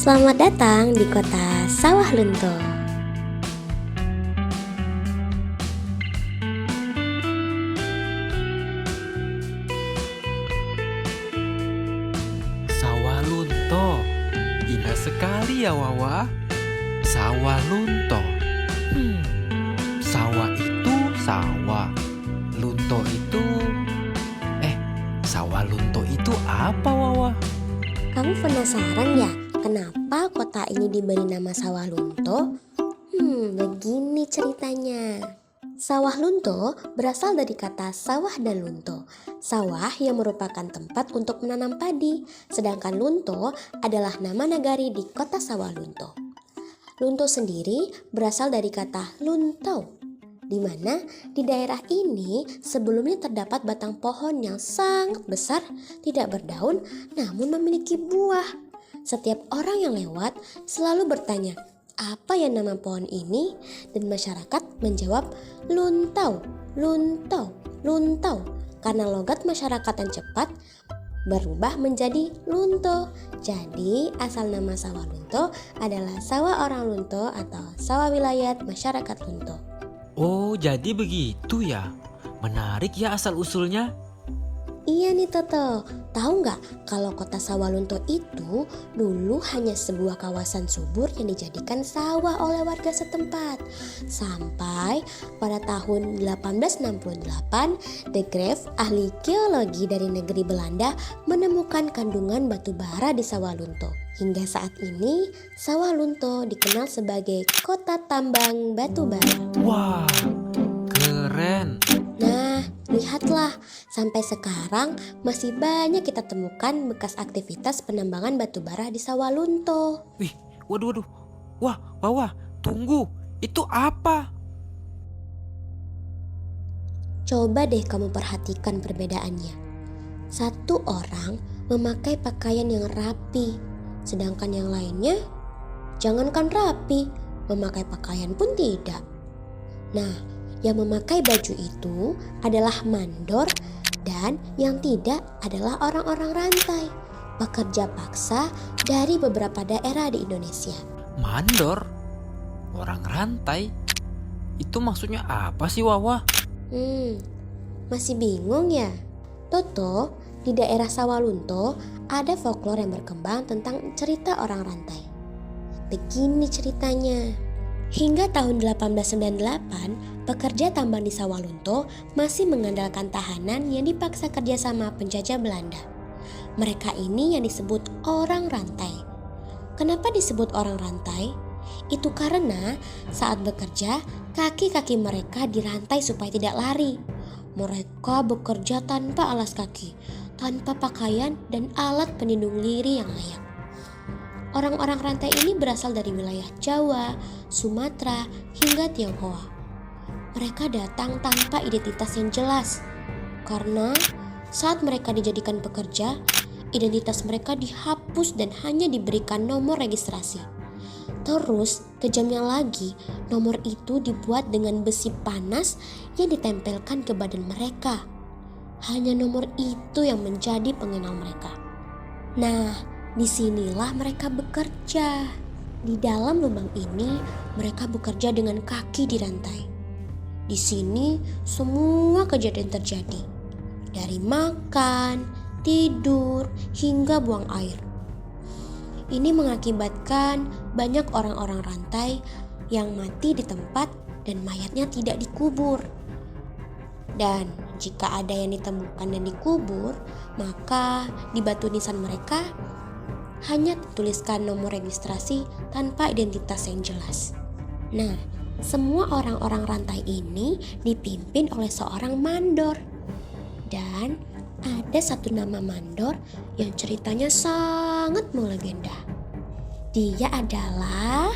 Selamat datang di kota Sawah Lunto. Sawah Lunto, indah sekali ya Wawa. Sawah Lunto. Sawah itu sawah. Lunto itu sawah Lunto itu apa Wawa? Kamu penasaran ya, kenapa kota ini diberi nama Sawah Lunto? Begini ceritanya. Sawah Lunto berasal dari kata sawah dan lunto. Sawah yang merupakan tempat untuk menanam padi, sedangkan lunto adalah nama nagari di kota Sawah Lunto. Lunto sendiri berasal dari kata luntau, di mana di daerah ini sebelumnya terdapat batang pohon yang sangat besar, tidak berdaun namun memiliki buah. Setiap orang yang lewat selalu bertanya, apa ya nama pohon ini? Dan masyarakat menjawab luntau, luntau, luntau. Karena logat masyarakat yang cepat berubah menjadi lunto. Jadi asal nama sawah lunto adalah sawah orang lunto atau sawah wilayah masyarakat lunto. Oh, jadi begitu ya. Menarik ya asal-usulnya. Iya nih Toto, tahu nggak kalau kota Sawah Lunto itu dulu hanya sebuah kawasan subur yang dijadikan sawah oleh warga setempat. Sampai pada tahun 1868, De Graaf, ahli geologi dari negeri Belanda, menemukan kandungan batu bara di Sawah Lunto. Hingga saat ini, Sawah Lunto dikenal sebagai kota tambang batu bara. Wah, keren. Nah, lihatlah, sampai sekarang masih banyak kita temukan bekas aktivitas penambangan batu bara di Sawah Lunto. Wih, waduh. Wah, Wawa, tunggu. Itu apa? Coba deh kamu perhatikan perbedaannya. Satu orang memakai pakaian yang rapi, sedangkan yang lainnya jangankan rapi, memakai pakaian pun tidak. Nah, yang memakai baju itu adalah mandor dan yang tidak adalah orang-orang rantai, pekerja paksa dari beberapa daerah di Indonesia. Mandor? Orang rantai? Itu maksudnya apa sih Wawa? Masih bingung ya? Toto, di daerah Sawah Lunto ada folklore yang berkembang tentang cerita orang rantai. Begini ceritanya. Hingga tahun 1898, pekerja tambang di Sawah Lunto masih mengandalkan tahanan yang dipaksa kerjasama penjajah Belanda. Mereka ini yang disebut orang rantai. Kenapa disebut orang rantai? Itu karena saat bekerja, kaki-kaki mereka dirantai supaya tidak lari. Mereka bekerja tanpa alas kaki, tanpa pakaian dan alat pelindung diri yang layak. Orang-orang rantai ini berasal dari wilayah Jawa, Sumatera, hingga Tionghoa. Mereka datang tanpa identitas yang jelas, karena saat mereka dijadikan pekerja, identitas mereka dihapus dan hanya diberikan nomor registrasi. Terus, kejamnya lagi, nomor itu dibuat dengan besi panas yang ditempelkan ke badan mereka. Hanya nomor itu yang menjadi pengenal mereka. Nah, disinilah mereka bekerja. Di dalam lubang ini, mereka bekerja dengan kaki dirantai. Di sini, semua kejadian terjadi. Dari makan, tidur, hingga buang air. Ini mengakibatkan banyak orang-orang rantai yang mati di tempat dan mayatnya tidak dikubur. Dan jika ada yang ditemukan dan dikubur, maka di batu nisan mereka hanya dituliskan nomor registrasi tanpa identitas yang jelas. Nah, semua orang-orang rantai ini dipimpin oleh seorang mandor. Dan ada satu nama mandor yang ceritanya sangat melegenda. Dia adalah